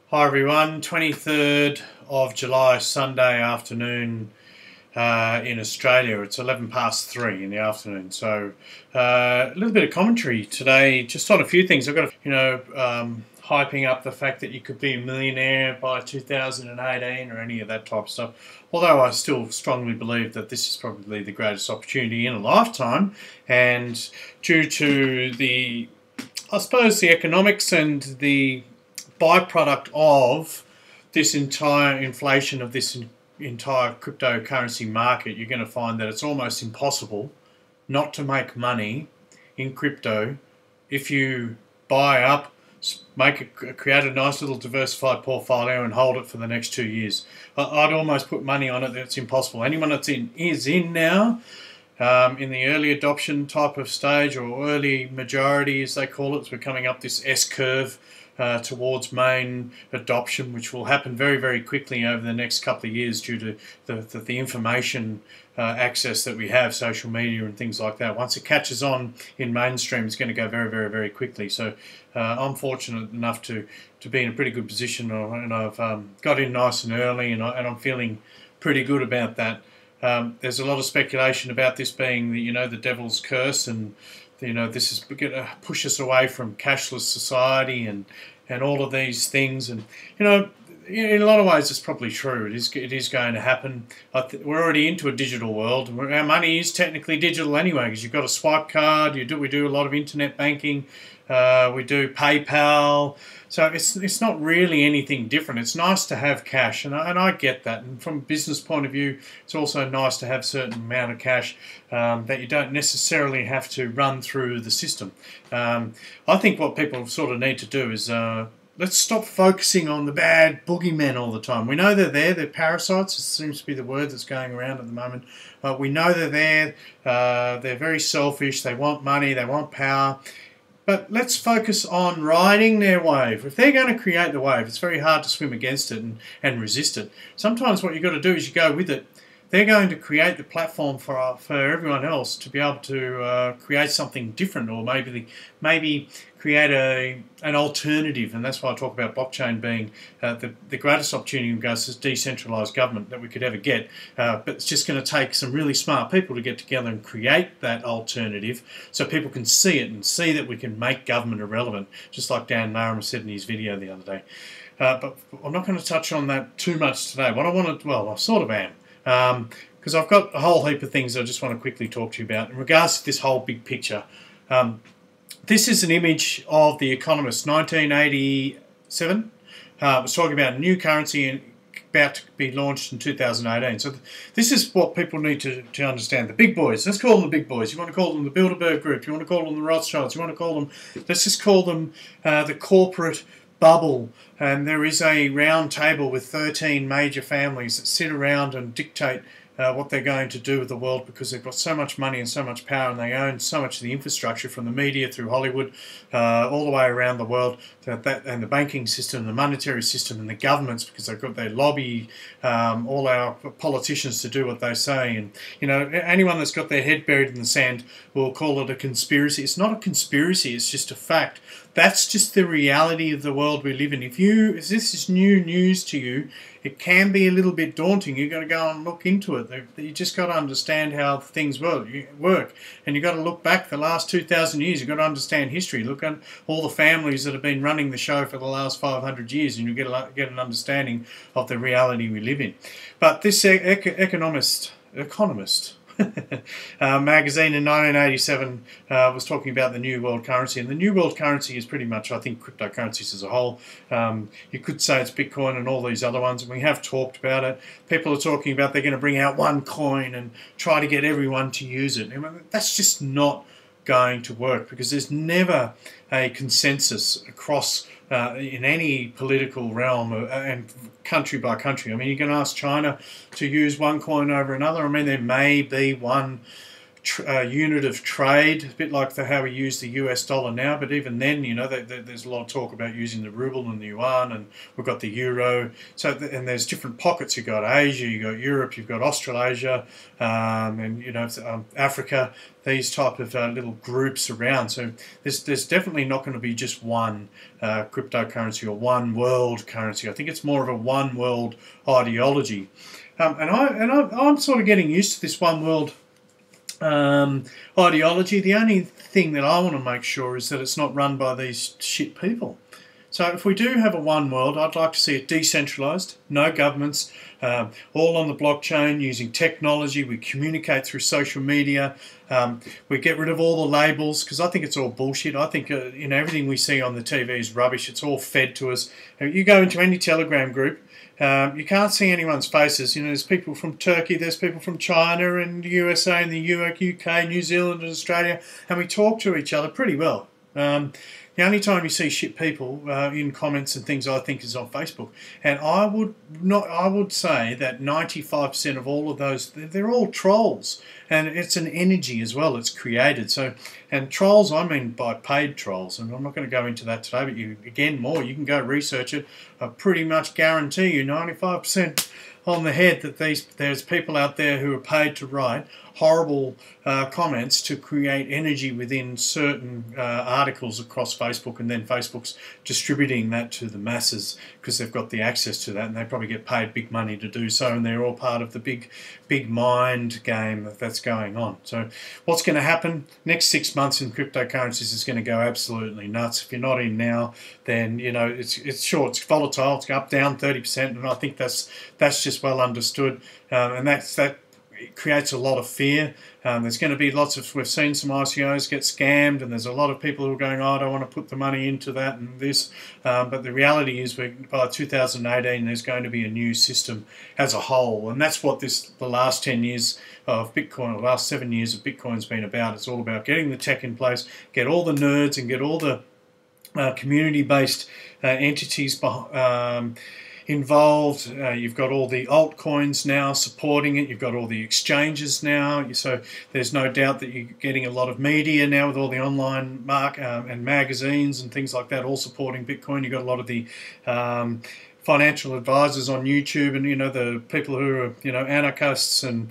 Hi everyone, 23rd of July, Sunday afternoon in Australia. It's 11 past 3 in the afternoon. So a little bit of commentary today just on a few things. I've got, hyping up the fact that you could be a millionaire by 2018 or any of that type of stuff. Although I still strongly believe that this is probably the greatest opportunity in a lifetime, and due to the, I suppose, the economics and the byproduct of this entire inflation of this entire cryptocurrency market, you're going to find that it's almost impossible not to make money in crypto if you buy up, create a nice little diversified portfolio and hold it for the next 2 years. I'd almost put money on it that it's impossible. Anyone that's is in now, in the early adoption type of stage, or early majority as they call it, we're coming up this S-curve towards main adoption, which will happen very, very quickly over the next couple of years due to the information access that we have, social media and things like that. Once it catches on in mainstream, it's going to go very, very, very quickly. So I'm fortunate enough to be in a pretty good position, and I've got in nice and early, and I'm feeling pretty good about that. There's a lot of speculation about this being the devil's curse, and this is going to push us away from cashless society and all of these things. And in a lot of ways it's probably true. It is going to happen. We're already into a digital world. Our money is technically digital anyway, because you've got a swipe card. We do a lot of internet banking. We do PayPal. So it's not really anything different. It's nice to have cash, and I get that. And from a business point of view, it's also nice to have a certain amount of cash that you don't necessarily have to run through the system. I think what people sort of need to do is let's stop focusing on the bad boogeymen all the time. We know they're there. They're parasites. It seems to be the word that's going around at the moment. We know they're there. They're very selfish. They want money. They want power. But let's focus on riding their wave. If they're going to create the wave, it's very hard to swim against it and resist it. Sometimes what you've got to do is you go with it. They're going to create the platform for everyone else to be able to create something different, or maybe create an alternative. And that's why I talk about blockchain being the greatest opportunity in regards to decentralised government that we could ever get. But it's just going to take some really smart people to get together and create that alternative, so people can see it and see that we can make government irrelevant, just like Dan Laram said in his video the other day. But I'm not going to touch on that too much today. What I want to, well, I sort of am. Because I've got a whole heap of things I just want to quickly talk to you about in regards to this whole big picture. This is an image of The Economist, 1987. It was talking about a new currency and about to be launched in 2018. So this is what people need to understand. The big boys, let's call them the big boys. You want to call them the Bilderberg Group, you want to call them the Rothschilds, you want to call them, let's just call them the corporate bubble. And there is a round table with 13 major families that sit around and dictate what they're going to do with the world, because they've got so much money and so much power, and they own so much of the infrastructure, from the media through Hollywood all the way around the world, and the banking system, the monetary system, and the governments, because they lobby all our politicians to do what they say. And anyone that's got their head buried in the sand will call it a conspiracy. It's not a conspiracy, it's just a fact. That's just the reality of the world we live in. If this is new news to you, it can be a little bit daunting. You've got to go and look into it. You just got to understand how things work. And you've got to look back the last 2,000 years. You've got to understand history. Look at all the families that have been running the show for the last 500 years, and you get an understanding of the reality we live in. But this economist magazine in 1987 was talking about the new world currency, and the new world currency is pretty much, I think, cryptocurrencies as a whole. You could say it's Bitcoin and all these other ones, and we have talked about it. People are talking about they're going to bring out one coin and try to get everyone to use it. And that's just not going to work, because there's never a consensus across in any political realm and country by country. I mean, you can ask China to use one coin over another. I mean, there may be one unit of trade, a bit like how we use the US dollar now. But even then, you know, there's a lot of talk about using the ruble and the yuan, and we've got the euro. So and there's different pockets. You've got Asia, you've got Europe, you've got Australasia, and you know, Africa. These type of little groups around. So there's definitely not going to be just one cryptocurrency or one world currency. I think it's more of a one world ideology, and I'm sort of getting used to this one world ideology. The only thing that I want to make sure is that it's not run by these shit people. So if we do have a one world, I'd like to see it decentralized, no governments, all on the blockchain using technology. We communicate through social media. We get rid of all the labels, because I think it's all bullshit. I think you know, everything we see on the TV is rubbish. It's all fed to us. You go into any Telegram group, you can't see anyone's faces. You know, there's people from Turkey, there's people from China and the USA and the UK, New Zealand and Australia, and we talk to each other pretty well. The only time you see shit people in comments and things, I think, is on Facebook. And I would say that 95% of all of those, they're all trolls. And it's an energy as well. It's created. So, and trolls, I mean by paid trolls. And I'm not going to go into that today, but you can go research it. I pretty much guarantee you 95% on the head that there's people out there who are paid to write horrible comments to create energy within certain articles across Facebook, and then Facebook's distributing that to the masses because they've got the access to that, and they probably get paid big money to do so, and they're all part of the big mind game that's going on. So what's going to happen next 6 months in cryptocurrencies is going to go absolutely nuts. If you're not in now, then you know it's volatile. It's up down 30%, and I think that's just well understood, and that it creates a lot of fear. There's going to be we've seen some ICOs get scammed, and there's a lot of people who are going, oh, I don't want to put the money into that and this. But the reality is by 2018 there's going to be a new system as a whole, and that's what the last 10 years of Bitcoin, or the last 7 years of Bitcoin's been about. It's all about getting the tech in place, get all the nerds and get all the community-based entities involved. You've got all the altcoins now supporting it. You've got all the exchanges now. So there's no doubt that you're getting a lot of media now with all the online and magazines and things like that all supporting Bitcoin. You've got a lot of the financial advisors on YouTube, and you know, the people who are, you know, anarchists and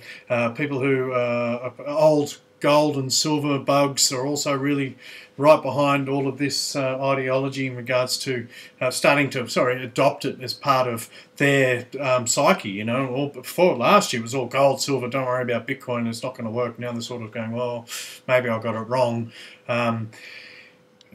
people who are old gold and silver bugs are also really right behind all of this ideology in regards to starting to adopt it as part of their psyche. You know, or before last year it was all gold, silver, don't worry about Bitcoin, it's not going to work. Now they're sort of going, well, maybe I got it wrong.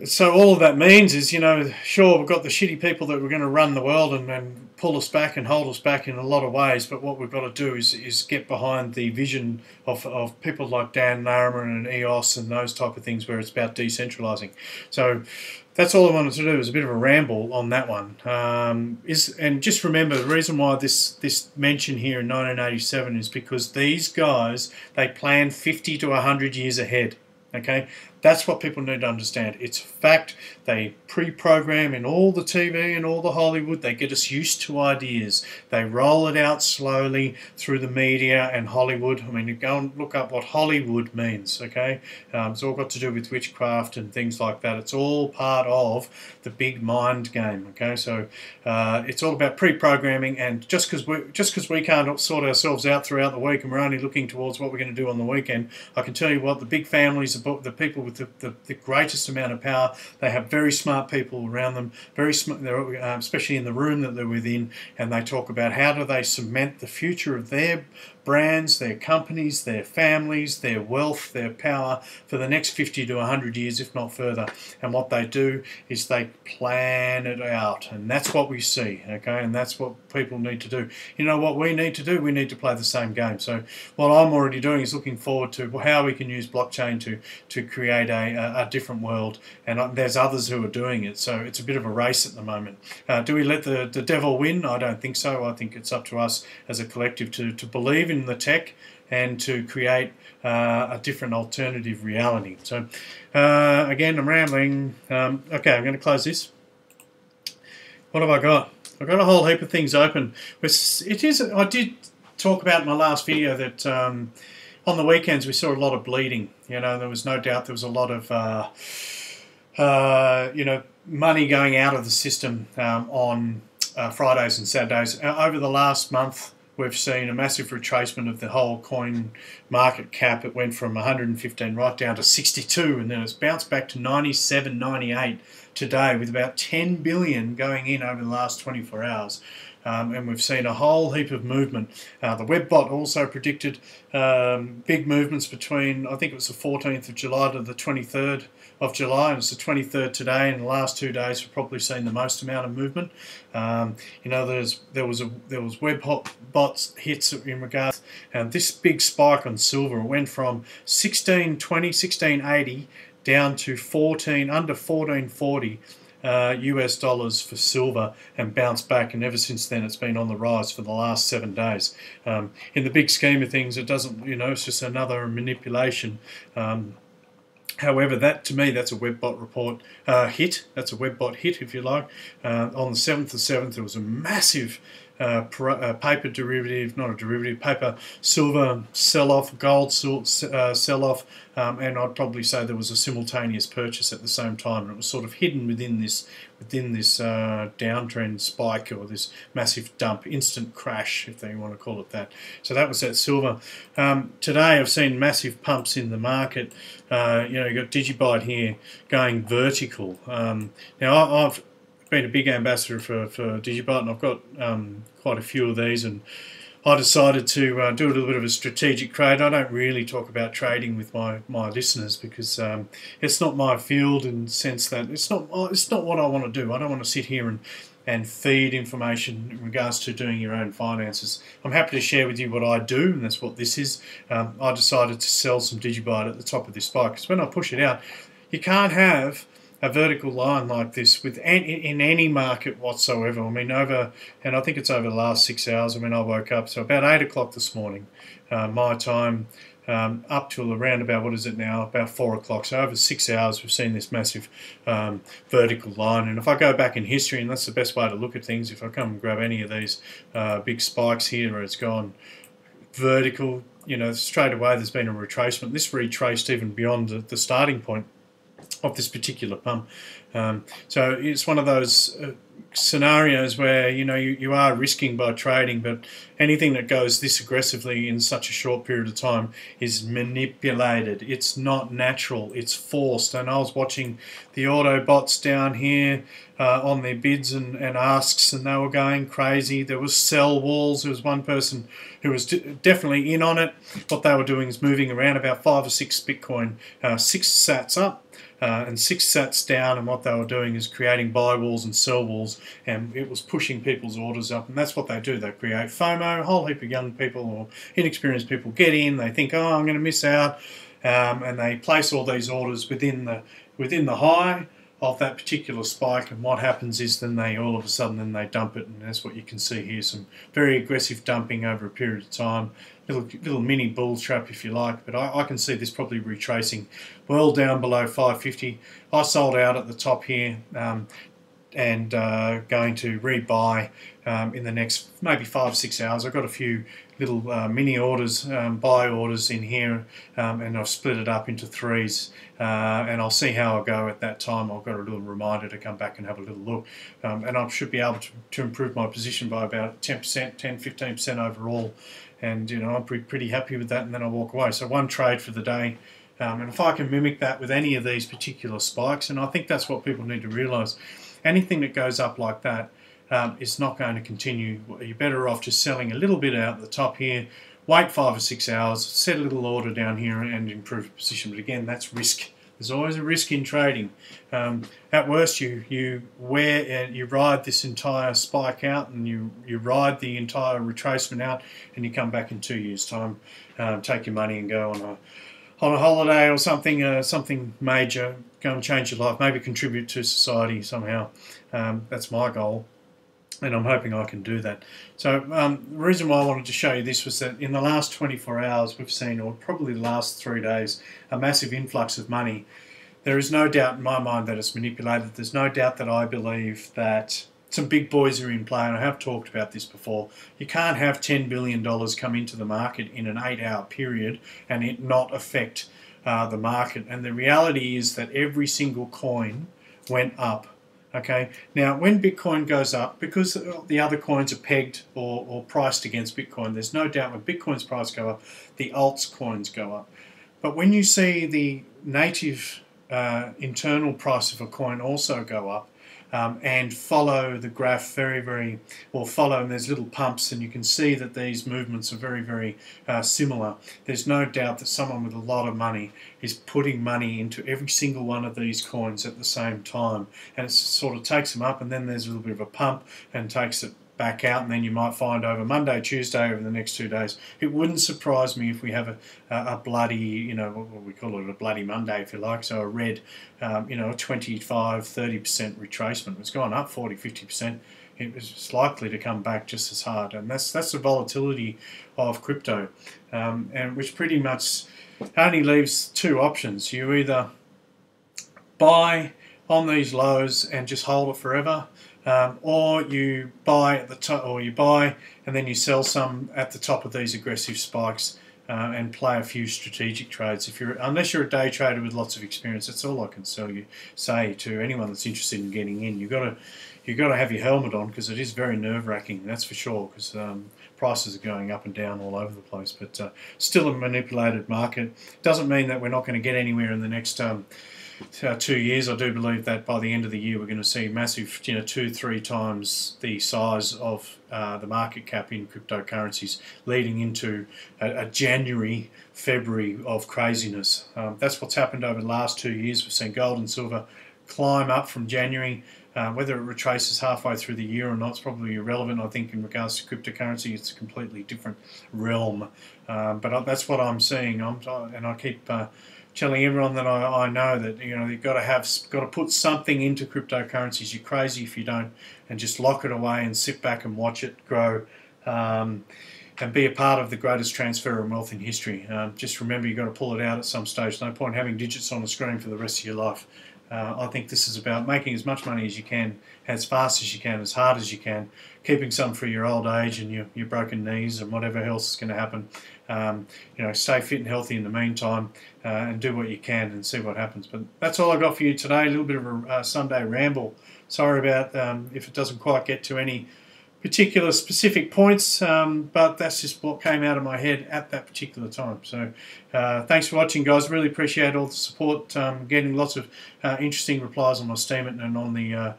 So all of that means is, you know, sure, we've got the shitty people that were going to run the world and pull us back and hold us back in a lot of ways, but what we've got to do is get behind the vision of people like Dan Larimer and EOS and those type of things, where it's about decentralising. So that's all I wanted to do, is a bit of a ramble on that one. And just remember, the reason why this mention here in 1987 is because these guys, they plan 50 to 100 years ahead. Okay, that's what people need to understand. It's a fact. They pre-program in all the TV and all the Hollywood. They get us used to ideas. They roll it out slowly through the media and Hollywood. I mean, you go and look up what Hollywood means, okay? It's all got to do with witchcraft and things like that. It's all part of the big mind game, okay? So it's all about pre-programming, and just because we can't sort ourselves out throughout the week and we're only looking towards what we're going to do on the weekend, I can tell you what, the big families, the people with the greatest amount of power, they have very smart people around them, very smart, especially in the room that they're within, and they talk about how do they cement the future of their brands, their companies, their families, their wealth, their power for the next 50 to 100 years, if not further. And what they do is they plan it out, and that's what we see, okay? And that's what people need to do. You know what we need to do? We need to play the same game. So what I'm already doing is looking forward to how we can use blockchain to create a different world, and there's others who are doing it. So it's a bit of a race at the moment. Do we let the devil win? I don't think so. I think it's up to us as a collective to believe in the tech and to create a different alternative reality. So again, I'm rambling. Okay, I'm going to close this. What have I got? I've got a whole heap of things open. I did talk about in my last video that on the weekends we saw a lot of bleeding. You know, there was no doubt there was a lot of you know, money going out of the system on Fridays and Saturdays. Over the last month, we've seen a massive retracement of the whole coin market cap. It went from 115 right down to 62, and then it's bounced back to 97, 98 today, with about 10 billion going in over the last 24 hours. And we've seen a whole heap of movement. The Webbot also predicted big movements between, I think it was the 14th of July to the 23rd of July, and it's the 23rd today, and the last 2 days we've probably seen the most amount of movement. You know, there was Webbot hits in regards, and this big spike on silver. It went from 1620, 1680 down to under 1440 US dollars for silver, and bounced back, and ever since then it's been on the rise for the last 7 days. In the big scheme of things, it doesn't, you know, it's just another manipulation. However, that, to me, that's a Webbot report hit. That's a Webbot hit, if you like. On the 7th of 7th, there was a massive paper derivative, not a derivative, paper silver sell-off, gold sell-off, and I'd probably say there was a simultaneous purchase at the same time, and it was sort of hidden within this downtrend spike, or this massive dump, instant crash, if they want to call it that. So that was that silver. Today I've seen massive pumps in the market. You know, you've got DigiByte here going vertical. Now I've been a big ambassador for DigiByte, and I've got quite a few of these, and I decided to do a little bit of a strategic trade. I don't really talk about trading with my listeners, because it's not my field, in the sense that it's not what I want to do. I don't want to sit here and feed information in regards to doing your own finances. I'm happy to share with you what I do, and that's what this is. I decided to sell some DigiByte at the top of this spike, because when I push it out, you can't have a vertical line like this in any market whatsoever. I mean, and I think it's over the last 6 hours. I mean, I woke up, so about 8 o'clock this morning, my time, up till around about, what is it now, about 4 o'clock. So over 6 hours we've seen this massive vertical line. And if I go back in history, and that's the best way to look at things, if I come and grab any of these big spikes here where it's gone vertical, you know, straight away there's been a retracement. This retraced even beyond the starting point of this particular pump. So it's one of those scenarios where, you know, you are risking by trading, but anything that goes this aggressively in such a short period of time is manipulated. It's not natural, it's forced. And I was watching the Autobots down here on their bids and asks, and they were going crazy. There was sell walls. There was one person who was definitely in on it. What they were doing is moving around about 5 or 6 Bitcoin, 6 sats up, and 6 sats down, and what they were doing is creating buy walls and sell walls, and it was pushing people's orders up. And that's what they do. They create FOMO. A whole heap of young people or inexperienced people get in, they think, oh, I'm going to miss out, and they place all these orders within the high of that particular spike. And what happens is then they all of a sudden they dump it, and that's what you can see here, some very aggressive dumping over a period of time. Little mini bull trap, if you like, but I can see this probably retracing well down below 550. I sold out at the top here, and going to rebuy in the next maybe 5 or 6 hours. I've got a few little mini orders, buy orders in here, and I've split it up into 3s, and I'll see how I go at that time. I've got a little reminder to come back and have a little look, and I should be able to improve my position by about 10%, 10-15% overall. And, you know, I'm pretty happy with that, and then I walk away. So one trade for the day, and if I can mimic that with any of these particular spikes, and I think that's what people need to realise, anything that goes up like that is not going to continue. You're better off just selling a little bit out at the top here, wait 5 or 6 hours, set a little order down here and improve your position. But again, that's risk. There's always a risk in trading. At worst, you ride this entire spike out, and you ride the entire retracement out, and you come back in 2 years' time, take your money and go on a holiday or something major, go and change your life, maybe contribute to society somehow. That's my goal, and I'm hoping I can do that. So the reason why I wanted to show you this was that in the last 24 hours we've seen, or probably the last 3 days, a massive influx of money. There is no doubt in my mind that it's manipulated. There's no doubt that I believe that some big boys are in play, and I have talked about this before. You can't have $10 billion come into the market in an 8-hour period and it not affect the market. And the reality is that every single coin went up. Okay, now when Bitcoin goes up, because the other coins are pegged or priced against Bitcoin, there's no doubt when Bitcoin's price go up, the alts coins go up. But when you see the native internal price of a coin also go up, and follow the graph follow, and there's little pumps, and you can see that these movements are very similar. There's no doubt that someone with a lot of money is putting money into every single one of these coins at the same time, and it sort of takes them up, and then there's a little bit of a pump and takes it back out, and then you might find over Monday, Tuesday, over the next 2 days. It wouldn't surprise me if we have a bloody, you know, what we call it, a bloody Monday, if you like, so a red, you know, a 25–30% retracement. It's gone up 40–50%. It's likely to come back just as hard, and that's the volatility of crypto, and which pretty much only leaves two options. You either buy on these lows and just hold it forever, or you buy at the top, or you buy and then you sell some at the top of these aggressive spikes, and play a few strategic trades. Unless you're a day trader with lots of experience, that's all I can say to anyone that's interested in getting in. You've got to have your helmet on, because it is very nerve-wracking, that's for sure, because prices are going up and down all over the place. But still a manipulated market. Doesn't mean that we're not going to get anywhere in the next 2 years. I do believe that by the end of the year we're going to see massive, 2–3 times the size of the market cap in cryptocurrencies, leading into a January, February of craziness. That's what's happened over the last 2 years. We've seen gold and silver climb up from January. Whether it retraces halfway through the year or not is probably irrelevant. I think in regards to cryptocurrency, it's a completely different realm. But that's what I'm seeing. And I keep telling everyone that I know that you've got to put something into cryptocurrencies. You're crazy if you don't, and just lock it away and sit back and watch it grow, and be a part of the greatest transfer of wealth in history. Just remember, you've got to pull it out at some stage. No point having digits on the screen for the rest of your life. I think this is about making as much money as you can, as fast as you can, as hard as you can, keeping some for your old age and your broken knees and whatever else is going to happen. Stay fit and healthy in the meantime, and do what you can and see what happens. But that's all I got for you today. A little bit of a Sunday ramble. Sorry about if it doesn't quite get to any particular specific points, but that's just what came out of my head at that particular time. So thanks for watching, guys. Really appreciate all the support. Getting lots of interesting replies on my Steem and on the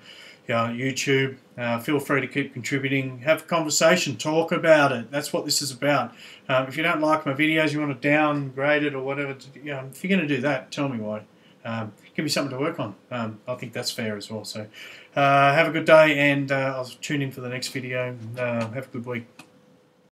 YouTube. Feel free to keep contributing. Have a conversation. Talk about it. That's what this is about. If you don't like my videos, you want to downgrade it or whatever, if you're going to do that, tell me why. Give me something to work on. I think that's fair as well. So have a good day, and I'll tune in for the next video. Have a good week.